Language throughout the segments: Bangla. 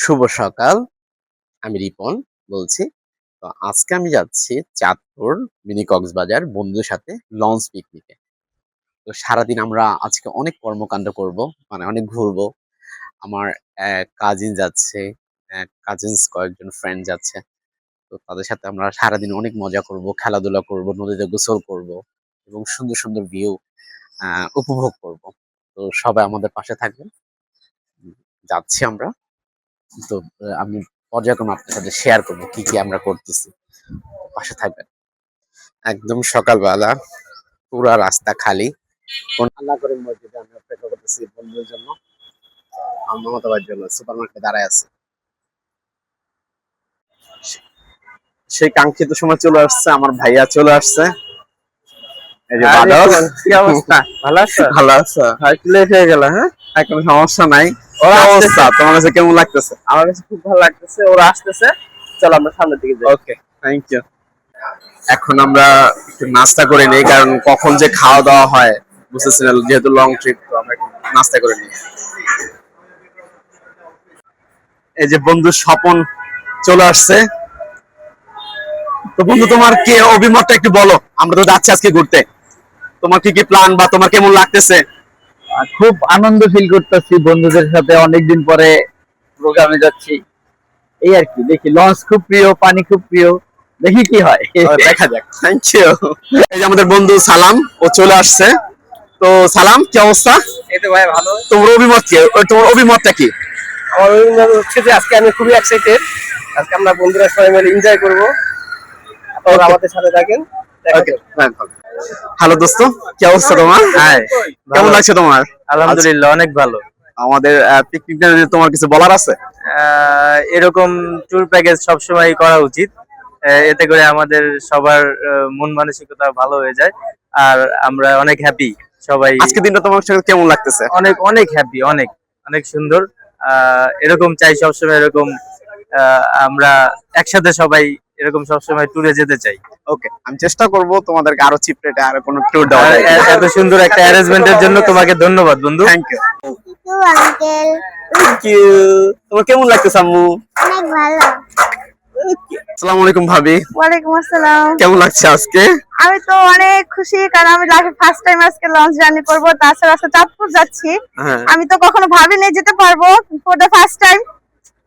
শুভ সকাল। আমি রিপন বলছি। তো আজকে আমি যাচ্ছি চাঁদপুর মিনি কক্সবাজার বন্ধুদের সাথে লঞ্চ পিকনিকে। তো সারাদিন আমরা আজকে অনেক কর্মকাণ্ড করব, মানে অনেক ঘুরবো। আমার কাজিন যাচ্ছে, কাজিনস কয়েকজন ফ্রেন্ড যাচ্ছে। তো তাদের সাথে আমরা সারাদিন অনেক মজা করব, খেলাধুলা করব, নদীতে গোসল করব এবং সুন্দর সুন্দর ভিউ উপভোগ করব। তো সবাই আমাদের পাশে থাকবেন। যাচ্ছি আমরা। তো আমি পর্যায়ক্রমে আপনার সাথে শেয়ার করবো কি কি আমরা করতেছি, পাশে থাকবেন। একদম সকালবেলা পুরা রাস্তা খালি, কোন আল্লাহ করে মসজিদে আমি অপেক্ষা করতেছি বন্ধুদের জন্য, আমার মতাবার জন্য সুপার মার্কেটে দাঁড়ায় আছে। সেই কাঙ্ক্ষিত সময় চলে আসছে, আমার ভাইয়া চলে আসছে। এই যে বাদল, কি অবস্থা? ভালো আছো? ভালো আছো? হয়তো লেট হয়ে গেল। হ্যাঁ, কোনো সমস্যা নাই। ওরা অবস্থা তোমার কাছে কেমন লাগতেছে? আমার কাছে খুব ভালো লাগতেছে, ওরা আসতেছে। চলো আমরা সামনের দিকে যাই। ওকে, থ্যাংক ইউ। এখন আমরা একটু নাস্তা করে নেই, কারণ কখন যে খাওয়া দাওয়া হয় বুঝতেছি না, যেহেতু লং ট্রিপ। তো আমরা একটু নাস্তা করে নিই। এই যে বন্ধু স্বপন চলে আসছে। তো বন্ধু, তোমার কি অভিমতটা একটু বলো। আমরা তো যাচ্ছি আজকে ঘুরতে, তোমার কি কি প্ল্যান বা তোমার কেমন লাগতেছে? খুব আনন্দ ফিল করতেছি, বন্ধুদের সাথে অনেকদিন পরে প্রোগ্রামে যাচ্ছি। এই আর কি, দেখি লঞ্চ খুব প্রিয়, পানি খুব প্রিয়, দেখি কি হয়। দেখা যাক। Thank you. এই যে আমাদের বন্ধু সালাম, ও চলে আসছে। তো সালাম, কি অবস্থা? এই তো ভাই ভালো। তোমার অভিমত কি? তোমার অভিমতটা কি? আমার অভিমত হচ্ছে যে আজকে আমি খুবই এক্সাইটেড। আজকে আমরা বন্ধুরা সবাই মিলে এনজয় করব। আপনারা আমাদের সাথে থাকেন। হ্যালো দোস্ত, কি অবস্থা তোমার? হ্যাঁ, কেমন লাগছে তোমার? আলহামদুলিল্লাহ, অনেক ভালো। আমাদের পিকনিকটা নিয়ে তোমার কিছু বলার আছে? এরকম ট্যুর প্যাকেজ সবসময় করা উচিত। এতে করে আমাদের সবার মন মানসিকতা ভালো হয়ে যায়, আর আমরা অনেক হ্যাপি সবাই। আজকে দিনটা তোমার সাথে কেমন লাগতেছে? অনেক অনেক হ্যাপি, অনেক অনেক সুন্দর। এরকম চাই সবসময়, এরকম আমরা একসাথে সবাই এরকম সবসময় ট্যুরে যেতে চাই। ওকে, আমি চেষ্টা করব তোমাদেরকে আরো চিপ রেটে আরো কোনো ট্যুর দেওয়া যায়। এত সুন্দর একটা অ্যারেঞ্জমেন্টের জন্য তোমাকে ধন্যবাদ বন্ধু। Thank you. Uncle, thank you. তোমার কেমন লাগতেছে আম্মু? অনেক ভালো। আসসালামু আলাইকুম ভাবি। ওয়ালাইকুম আসসালাম। কেমন লাগছে আজকে? আমি তো অনেক খুশি, কারণ আমি লাইফে ফার্স্ট টাইম আজকে লঞ্চ জার্নি করব। তাছাড়া আজকে চাঁদপুর যাচ্ছি। হ্যাঁ, আমি তো কখনো ভাবিনি যেতে পারবো। For the first time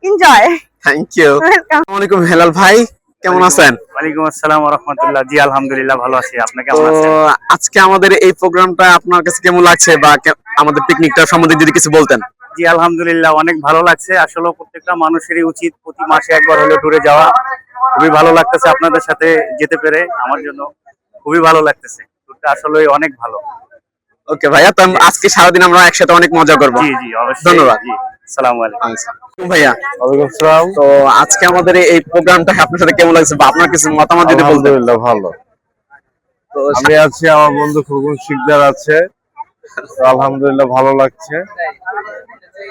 enjoy. Thank you. আসসালামু আলাইকুম হেলাল ভাই, কেমন আছেন? ওয়ালাইকুম আসসালাম ওয়া রাহমাতুল্লাহ। জি আলহামদুলিল্লাহ, ভালো আছি। আপনি তো কেমন আছেন? আজকে আমাদের এই প্রোগ্রামটা আপনার কাছে কেমন লাগছে, বা আমাদের পিকনিকটা সম্বন্ধে যদি কিছু বলতেন। জি আলহামদুলিল্লাহ, অনেক ভালো লাগছে। আসলে প্রত্যেকটা মানুষেরই উচিত প্রতি মাসে একবার হলে ট্যুরে যাওয়া। খুবই ভালো লাগতেছে আপনাদের সাথে যেতে পেরে, আমার জন্য খুবই ভালো লাগতেছে। ট্যুরটা আসলে অনেক ভালো। ওকে ভাইয়া, তো আজকে সারাদিন আমরা একসাথে অনেক মজা করব। জি জি অবশ্যই। ধন্যবাদ। জি, আসসালামু আলাইকুম। ভাইয়া, ওয়ালাইকুম আসসালাম। তো আজকে আমাদের এই প্রোগ্রামটা আপনার সাথে কেমন লাগছে, বা আপনার কিছু মতামত যদি বলতেন। আলহামদুলিল্লাহ ভালো। তো আমি আছি, আমার বন্ধু খোকন শিকদার আছে। তো আলহামদুলিল্লাহ ভালো লাগছে।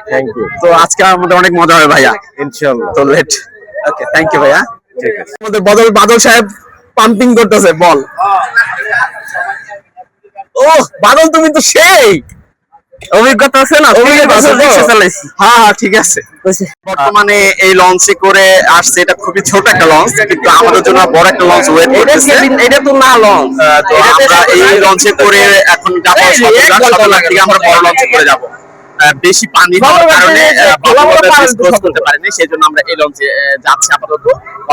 Thank you. তো আজকে আমাদের অনেক মজা হবে ভাইয়া, ইনশাআল্লাহ। তো লেট। ওকে, থ্যাংক ইউ ভাইয়া। ঠিক আছে। আমাদের বাদল সাহেব পাম্পিং করতেছে বল। ও বাদল, তুমি তো সেই অভিজ্ঞতা আছে না? হ্যাঁ হ্যাঁ, ঠিক আছে। বর্তমানে এই লঞ্চে করে আসছে, এটা খুবই ছোট একটা লঞ্চ, কিন্তু আমাদের জন্য বড় একটা লঞ্চ ওয়েট করতেছে। এটা তো না লঞ্চ। তো আমরা এই লঞ্চে করে এখন যাবো সকাল থেকে, আমরা বড় লঞ্চে করে যাব। বেশি পানি হওয়ার কারণে ক্রস করতে পারিনি, সেই জন্য আমরা এই লঞ্চে যাচ্ছি আপাতত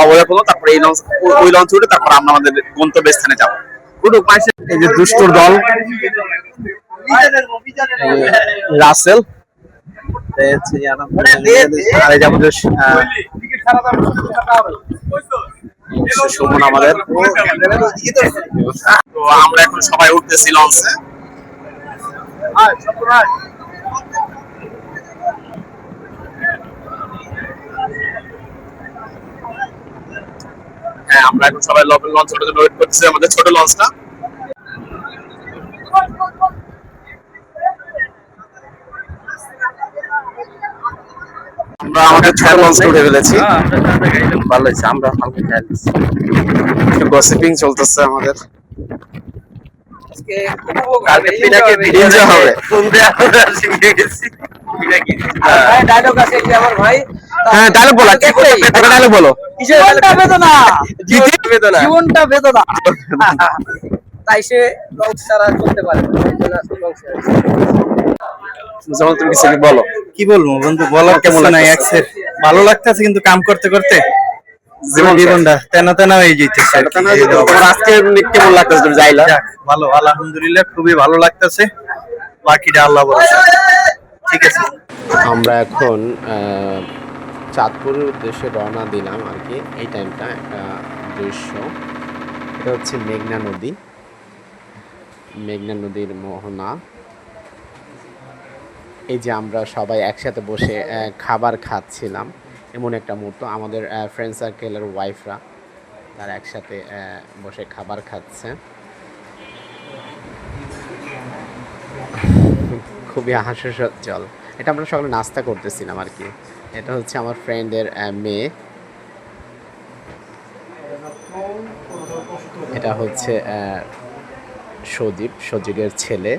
অবলোকন। তারপরে এই লঞ্চ, ওই লঞ্চ উঠে তারপর আমরা আমাদের গন্তব্যস্থানে যাবো। এই যে দুষ্টুর দল, রাসেল, আর এই যে আমাদের সুমন আমাদের। তো আমরা এখন সবাই উঠতেছি লঞ্চে। হ্যাঁ, আমরা এখন সবাই লঞ্চ ওঠার জন্য ওয়েট করতেছি, আমাদের ছোট লঞ্চটা। আমরা আমাদের ছোট লঞ্চে উঠে ফেলেছি। ভালো হয়েছে, আমরা হালকা খেয়ালছি, একটু গসিপিং চলতেছে আমাদের। কালকে পিনাকে ভিডিও হবে। ডায়লগ আছে একটা আমার ভাই। হ্যাঁ ডায়লগ বলো, একটা ডায়লগ বলো। জীবনটা বেদনা, জীবনটা বেদনা, জীবনটা বেদনা। তাই সে লঞ্চ ছাড়া চলতে পারে না, এই জন্য আজকে লঞ্চ ছাড়ছে। যেমন তুমি কিছু বলো। কি বলবো বন্ধু, বলার কেমন কিছু নাই। লাগতেছে? ভালো লাগতেছে, কিন্তু কাম করতে করতে জীবনটা তেনা তেনা হয়ে যেতেছে। তোমার আজকে কেমন লাগতেছে তুমি যাইলা? ভালো, আলহামদুলিল্লাহ, খুবই ভালো লাগতেছে। বাকিটা আল্লাহ ভরসা। ঠিক আছে, আমরা এখন চাঁদপুরের উদ্দেশ্যে রওনা দিলাম আর কি। এই টাইমটা একটা দৃশ্য, এটা হচ্ছে মেঘনা নদী, মেঘনা নদীর মোহনা। এই যে আমরা সবাই একসাথে বসে খাবার খাচ্ছিলাম, এমন একটা মুহূর্ত। আমাদের ফ্রেন্ড সার্কেলের ওয়াইফরা তারা একসাথে বসে খাবার খাচ্ছে, খুবই হাস্যজ্জ্বল। এটা আমরা সকালে নাস্তা করতেছিলাম আর কি। এটা হচ্ছে আমার ফ্রেন্ডের মেয়ে, এটা হচ্ছে সজীবের ছেলে।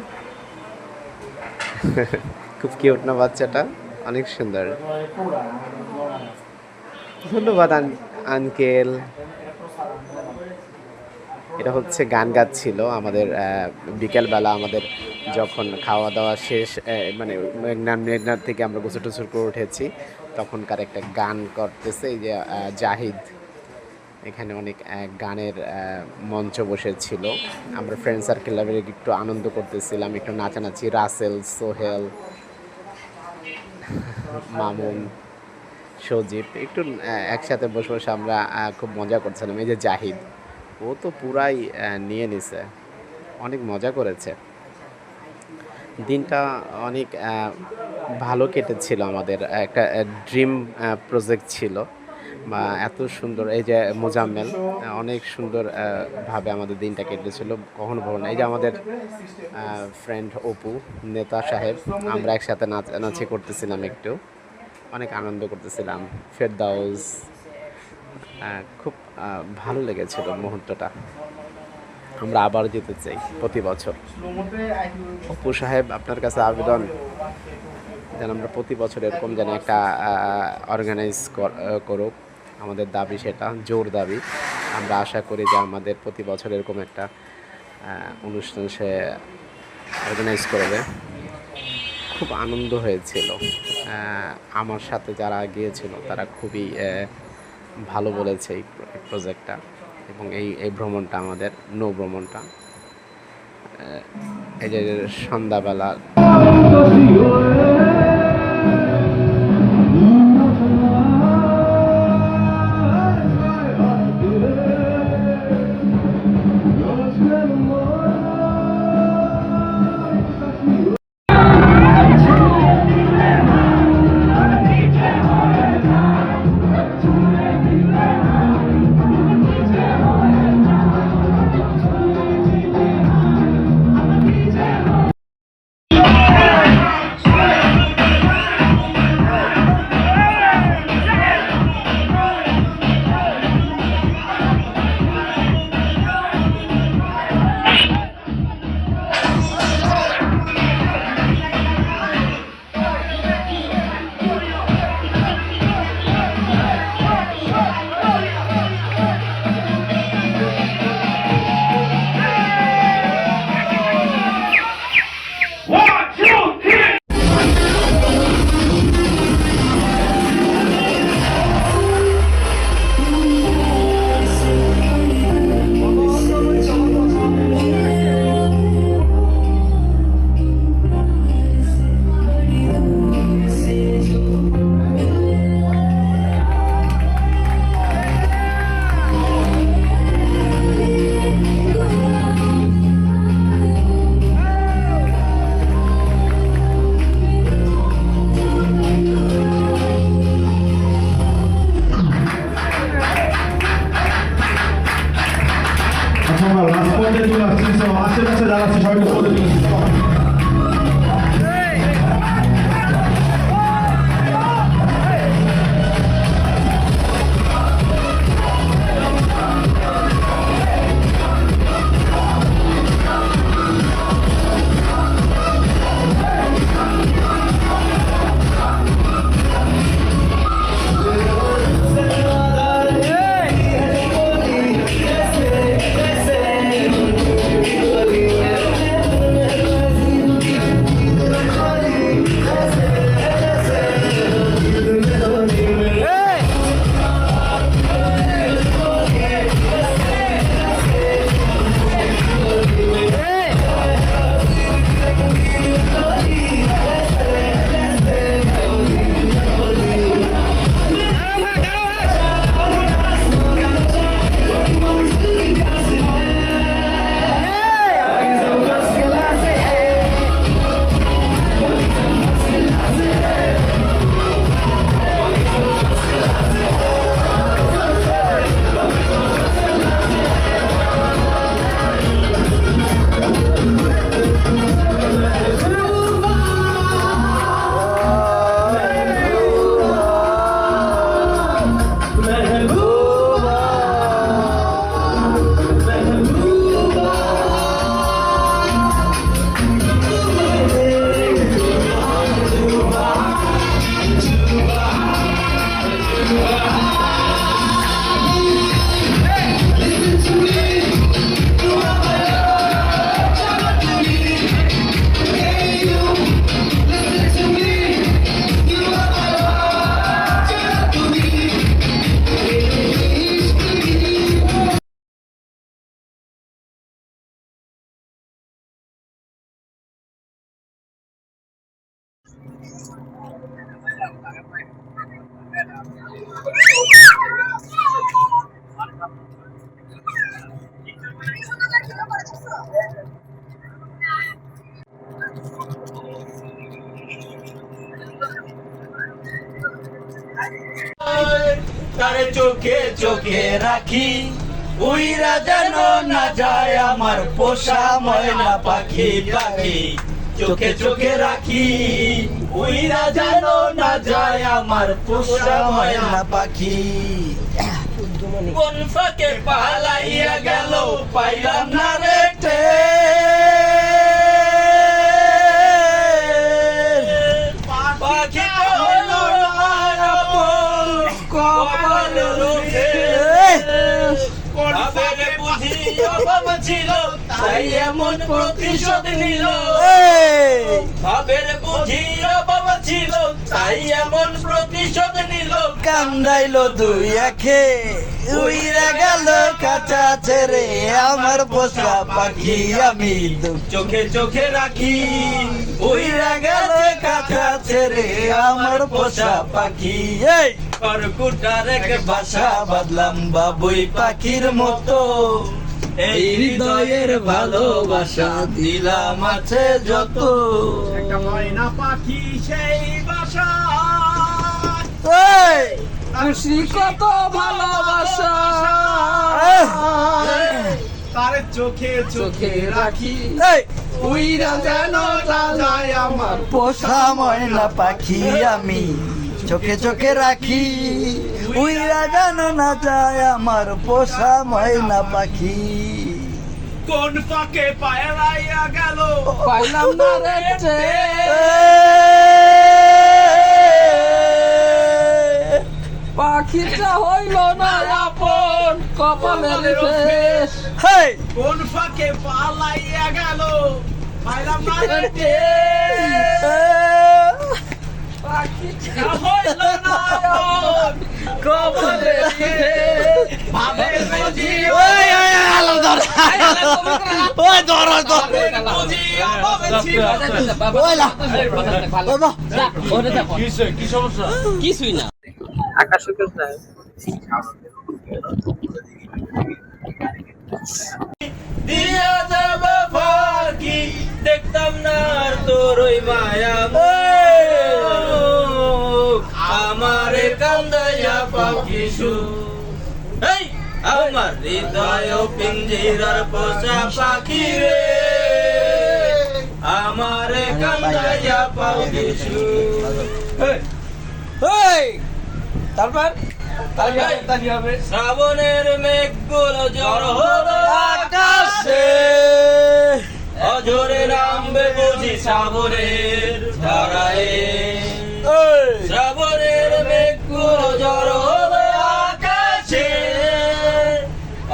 খুব কিউট না বাচ্চাটা, অনেক সুন্দর। ধন্যবাদ আঙ্কেল। এটা হচ্ছে গান গাচ্ছিল আমাদের বিকেলবেলা, আমাদের যখন খাওয়া দাওয়া শেষ, মানে মেঘনার থেকে আমরা গোসল টোসল করে উঠেছি, তখনকার একটা গান করতেছে। এই যে জাহিদ এখানে অনেক গানের মঞ্চ বসেছিল। আমরা ফ্রেন্ড সার্কেল একটু আনন্দ করতেছিলাম, একটু নাচানাচি। রাসেল, সোহেল, মামুন, সজীব একটু একসাথে বসে বসে আমরা খুব মজা করছিলাম। এই যে জাহিদ, ও তো পুরাই নিয়ে নিছে, অনেক মজা করেছে। দিনটা অনেক ভালো কেটেছিল। আমাদের একটা ড্রিম প্রজেক্ট ছিল, বা এত সুন্দর। এই যে মোজাম্মেল অনেক সুন্দর ভাবে আমাদের দিনটা কেটেছিল, কখনো ভালো না। এই যে আমাদের ফ্রেন্ড অপু, নেতা সাহেব, আমরা একসাথে নাচানাচি করতেছিলাম, একটু অনেক আনন্দ করতেছিলাম। ফেরদাউস, খুব ভালো লেগেছিল মুহূর্তটা। আমরা আবার যেতে চাই প্রতি বছর। অপু সাহেব, আপনার কাছে আবেদন যেন আমরা প্রতি বছর এরকম যেন একটা অর্গানাইজ করুক। আমাদের দাবি, সেটা জোর দাবি। আমরা আশা করি যে আমাদের প্রতি বছর এরকম একটা অনুষ্ঠান সে অর্গানাইজ করবে। খুব আনন্দ হয়েছিল। আমার সাথে যারা গিয়েছিল তারা খুবই ভালো বলেছে এই প্রজেক্টটা, এবং এই ভ্রমণটা, আমাদের নৌ ভ্রমণটা। এই যে সন্ধ্যাবেলা তারে চোখে চোখে রাখি, উইরা যেন না যায় আমার পোষা ময়না পাখি পাখি। চোখে চোখে রাখি, উইরা যেন না যায় আমার পোষা ময়না পাখি। কোন ফাঁকে পালাইয়া গেল পাইলাম না রে পাখি হলো কপাল রোগে। ভাবের বুঝি অভাব ছিল তাই এমন প্রতিশোধ নিল। ভাবের বুঝি অভাব ছিল তাই এমন প্রতিশোধ নিল। কান্দাইলো দুই আখে, উইরা গেল কাঁচা ছেড়ে আমার পোষা পাখি আমি। চোখে চোখে রাখি, উইরা গেল কাঁচা ছেড়ে আমার পোষা পাখি। খড়কুটার এক বাসা বাঁধলাম বাবুই পাখির মতো, এই হৃদয়ের ভালোবাসা দিলাম আছে যত। একটা ময়না পাখি সেই বাসা, খুশি কত ভালোবাসা তার চোখে চোখে রাখি, উইরা যেন যায় আমার পোষা ময়না পাখি আমি। চোখে চোখে রাখি, উইরা যেন না যায় আমার পোষা ময়না পাখি। কোন ফাঁকে পায়রাইয়া গেল পাইলাম না রে পাখিটা হইল না আপন কপালের শেষ। কোন ফাঁকে পালাইয়া গেল পাইলাম না রে পাখিটা হইল না আপন কপালের শেষ। ভাবের বুঝি কিছুই না দিয়া যাবে ফাঁকি, দেখতাম না আর তোর ওই মায়া আমারে কান্দাইয়া পাখি এই আমার হৃদয় পিঞ্জিরার পোষা পাখি রে, আমারে কান্দাইয়া পাখি তারপর শ্রাবণের মেঘগুলো জড় হলো আকাশে, অঝরে নামবে বুঝি শ্রাবণের ধারায়। শ্রাবণের মেঘগুলো জড় হলো আকাশে,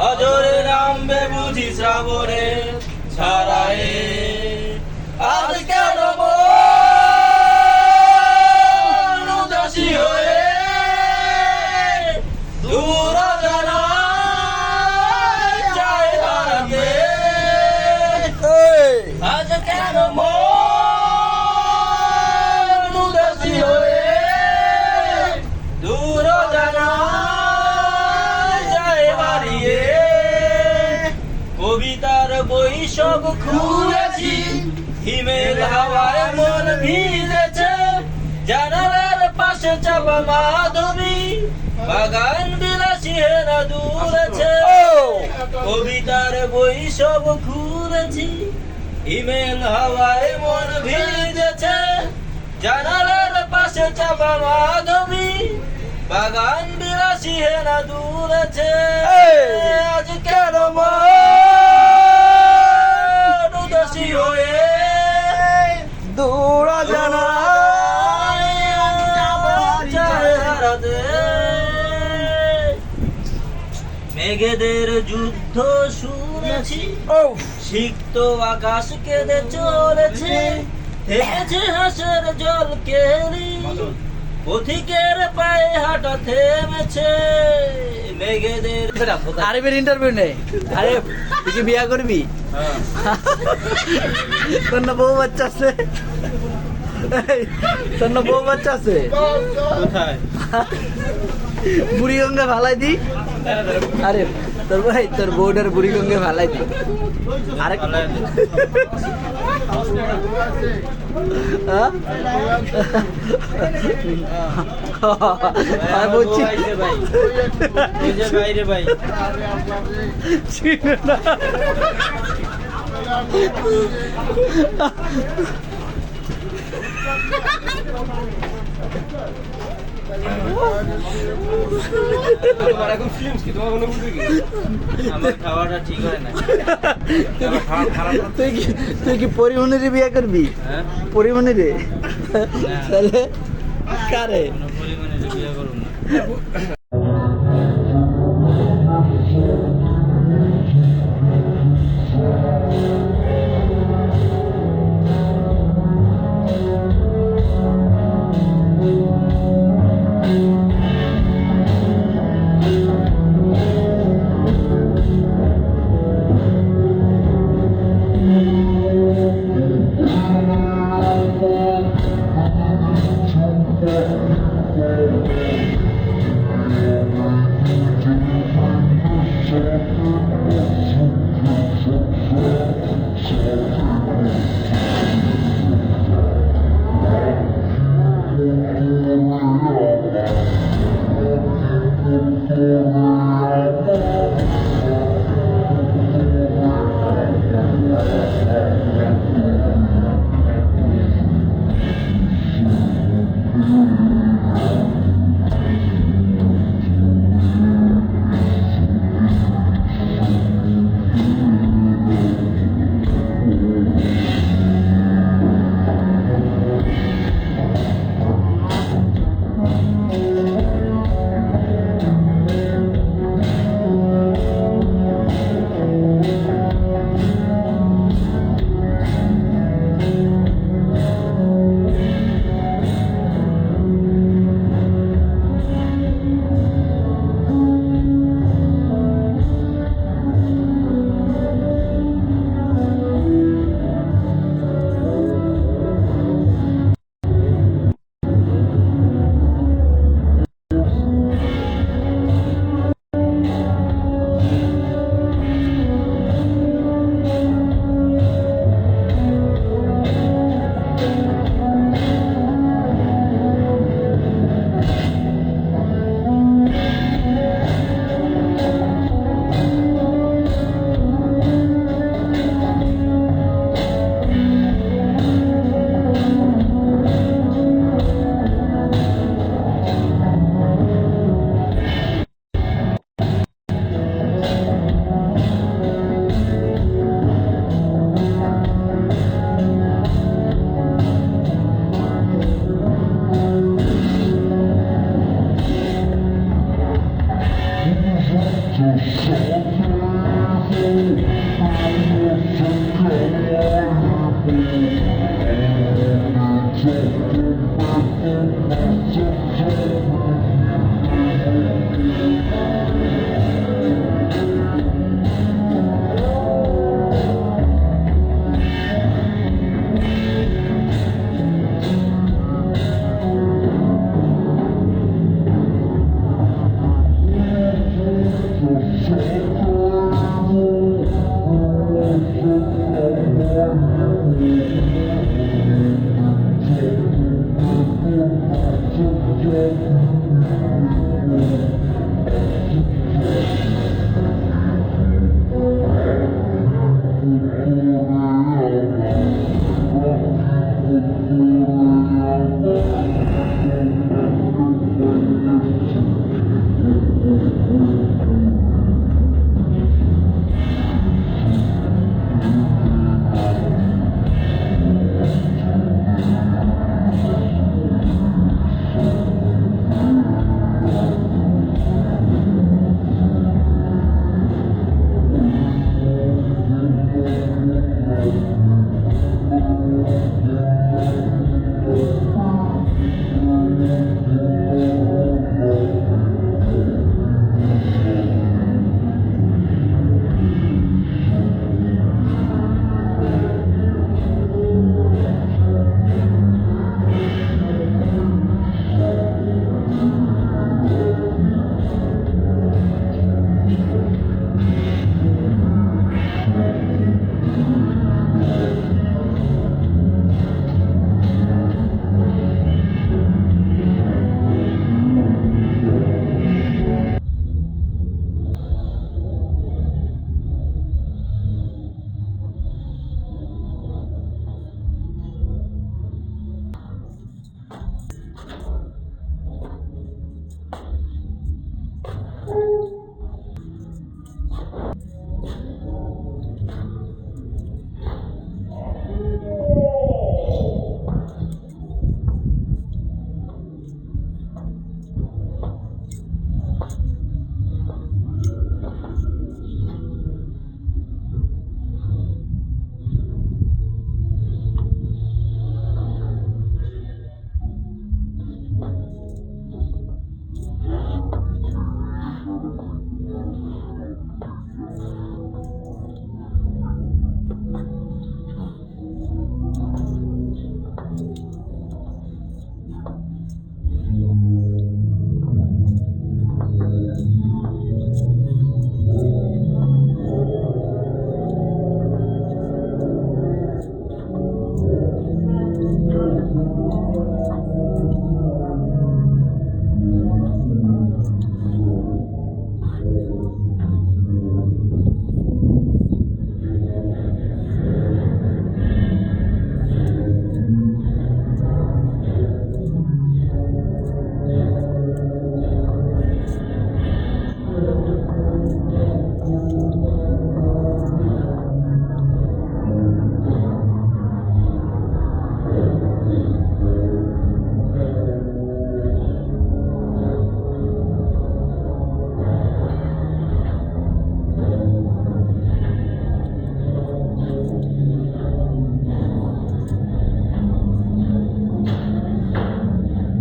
অঝরে নামবে বুঝি শ্রাবণের ধারায়। আজ কেন মন উদাসী হয়ে দূর জানায় যায় হারাতে। আজ কেন মন উদাসী হয়ে দূর জানায় যায় হারিয়ে। কবিতার বই সব খুলেছি, হিমেল হাওয়ায় মন ভিজেছে। জানালার পাশে চাপা মাধবী, বাগান বিলাসী হেরা দূরেছে। কবিতার বই সব খুলেছি, হিমেল হাওয়ায় মন ভিজেছে। জানালার পাশে চাপা মাধবী, বাগান বিলাসী হেরা দূরেছে। আজ কেন মন উদাসী হয়ে দূর জানায় যায় হারাতে। মেঘেদের যুদ্ধ শুনেছি, সিক্ত আকাশ কেঁদে চলেছে। থেমেছে হাসের জল কেলি, পথিকের পায়ে হাঁটা থেমেছে। মেঘেদের আরিফের ইন্টারভিউ নেই। আরে তুই কি বিয়া করবি? তোর না বউ বাচ্চা আছে? তোর না বউ বাচ্চা আছে? কোথায়? বুড়িগঙ্গা ভালাই দি। আরে তোর ভাই তোর বউটার বুড়িগঙ্গে ভালাই দি। আরেক হ্যাঁ? আর বলছি চিনে না। তুই কি পরিমণিরে বিয়ে করবি? পরিমণিরে তাহলে কারে? to show